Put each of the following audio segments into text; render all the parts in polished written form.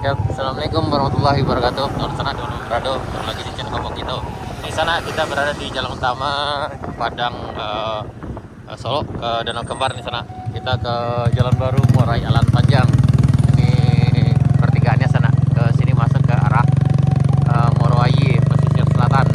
Ya, assalamualaikum warahmatullahi wabarakatuh. Teman sana di berada lagi di channel Kampung kita. Di sana kita berada di jalan utama Padang Solo ke Danau Kembar. Di sana kita ke Jalan Baru Muarai Alan Panjang. Ini pertigaannya sana ke sini masuk ke arah Morowali pesisir selatan.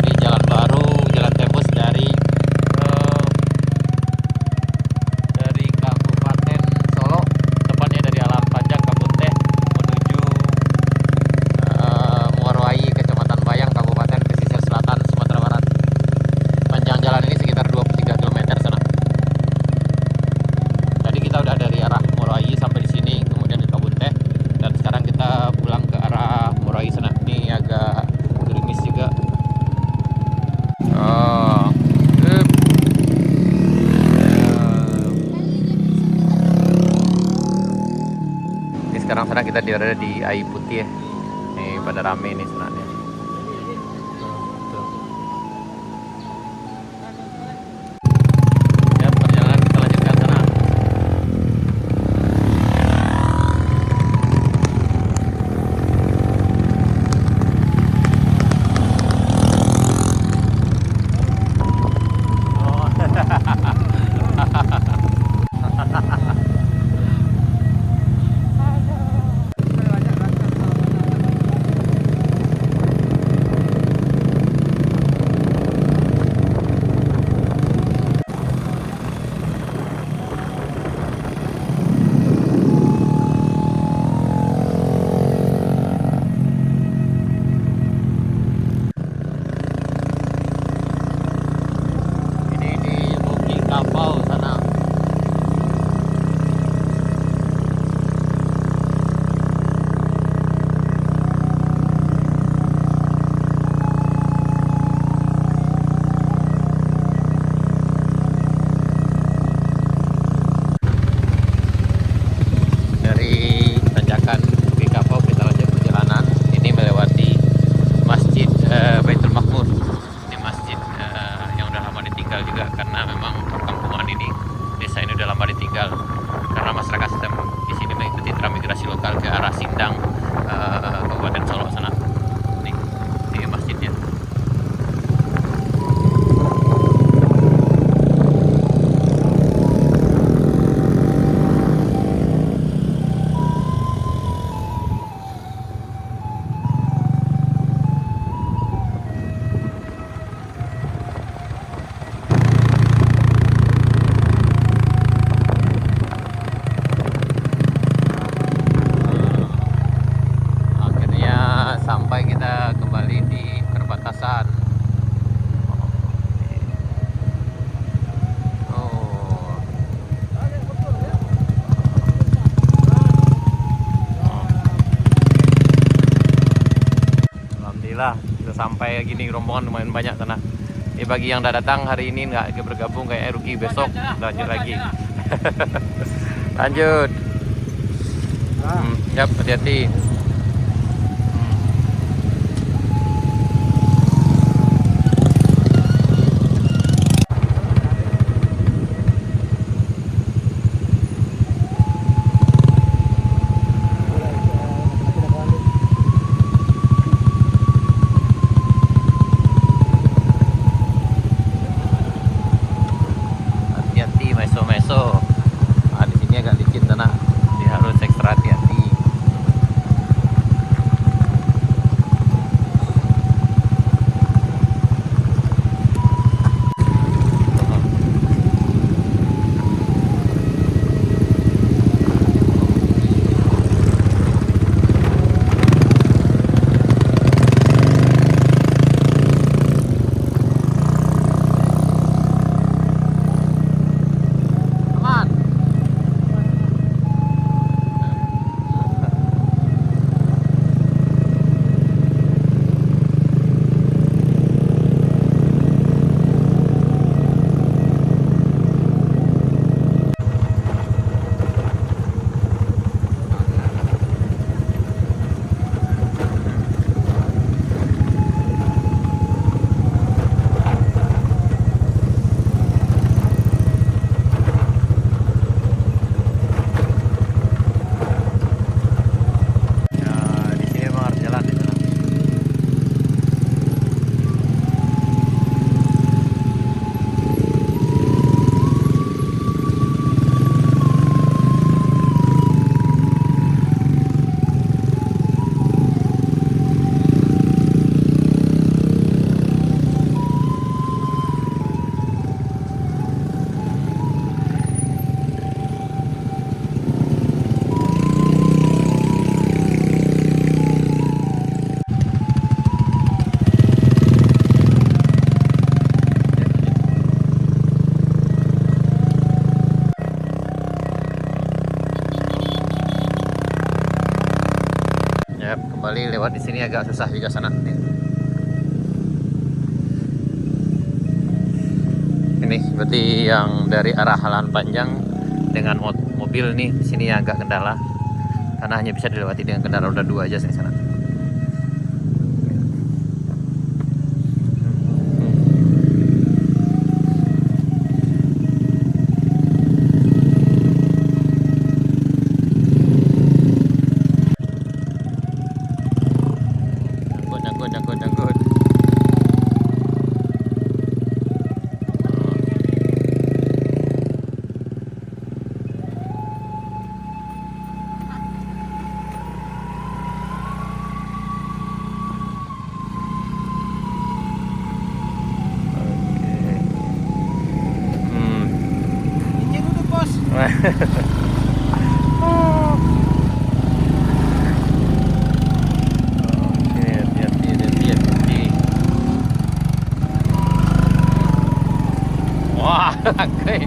Ini jalan baru, jalan tembus dari Kabupaten Solo, tepatnya dari Alam Panjang Kampung Teh menuju Morowali, Kecamatan Bayang, Kabupaten Pesisir Selatan, Sumatera Barat. Panjang jalan ini sekitar 23 km sana. Jadi kita udah dari arah Morowali sampai di sini, kemudian di Kampung Teh, dan sekarang kita pulang ke arah Morowali sana. Ini agak gerimis juga. Ini sekarang sana kita berada di Ai Putih ya. Nih pada rame nih senaknya. Ya, perjalanan kita lanjutkan sana. Ini di Bukit Kapau sana. Dari tanjakan Bukit Kapau kita lanjut perjalanan. Ini melewati Masjid Baitul Makmur. Ini masjid yang udah lama ditinggal juga, karena memang perkampungan ini, desa ini udah lama ditinggal karena masyarakat sedang di sini mengikuti transmigrasi lokal ke arah Sindang, Kabupaten Solo sana. Ini masjidnya. Akhirnya sampai kita kembali di perbatasan. Oh, alhamdulillah kita sampai gini, rombongan lumayan banyak sana. Ini bagi yang udah datang hari ini nggak bergabung kayak rugi, besok lanjut lagi. Lanjut. Yap, hati-hati. Hati-hati meso-meso. Di sini agak licin sana. Jadi harus ekstra hati-hati. Ya, kembali lewat di sini agak susah juga sana. Ini berarti yang dari arah Halan Panjang dengan mobil nih di sini agak kendala karena hanya bisa dilewati dengan kendaraan roda 2 aja di sana. Nyangkut. Wah, oke.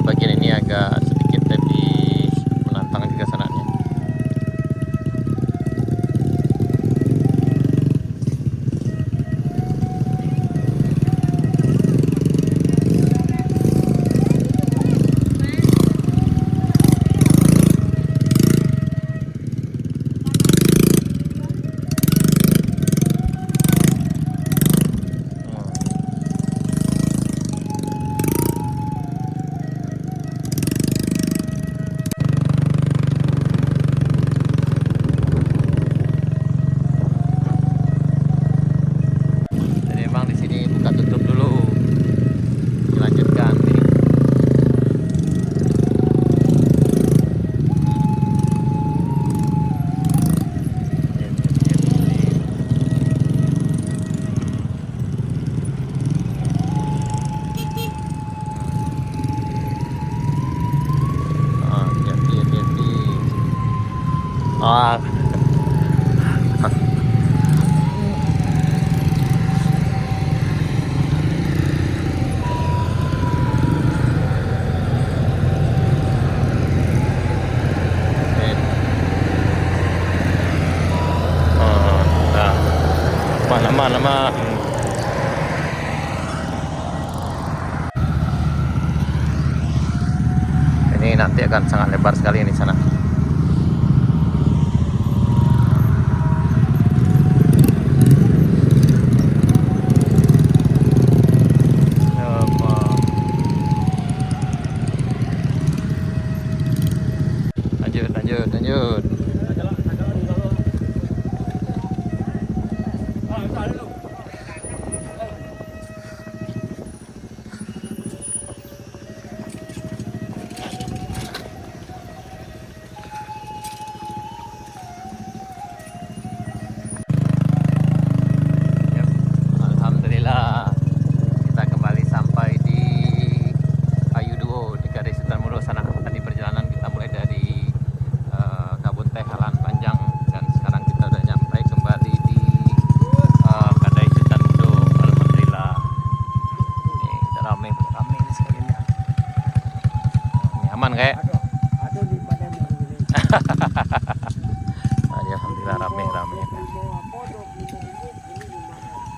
Bagian ini agak sedikit lebih menantang juga sananya. Ah. Nama ini nanti akan sangat lebar sekali di sana. Lanjut. Alhamdulillah kita kembali sampai di Payuduo di Garis Sutarmulo sana. Tadi perjalanan kita mulai dari Kebun Teh Halan Panjang dan sekarang kita udah nyampe kembali di Kadai Sutarmulo. Alhamdulillah ini udah rame ini sekali ini aman kayak Alhamdulillah rame.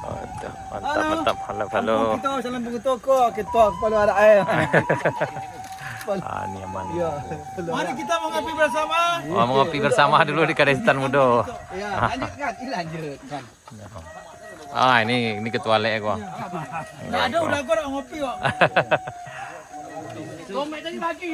Waduh, mantap. Halo. Kita salam toko kita kalau ada air. Ini aman. Ya. Mari kita mau ngopi bersama. Mau ngopi bersama dulu di Kadestan Mudo. Ya, lanjutkan. Ini ketua lek gua. Enggak ada udah gua ngopi kok. Dompet tadi bagi.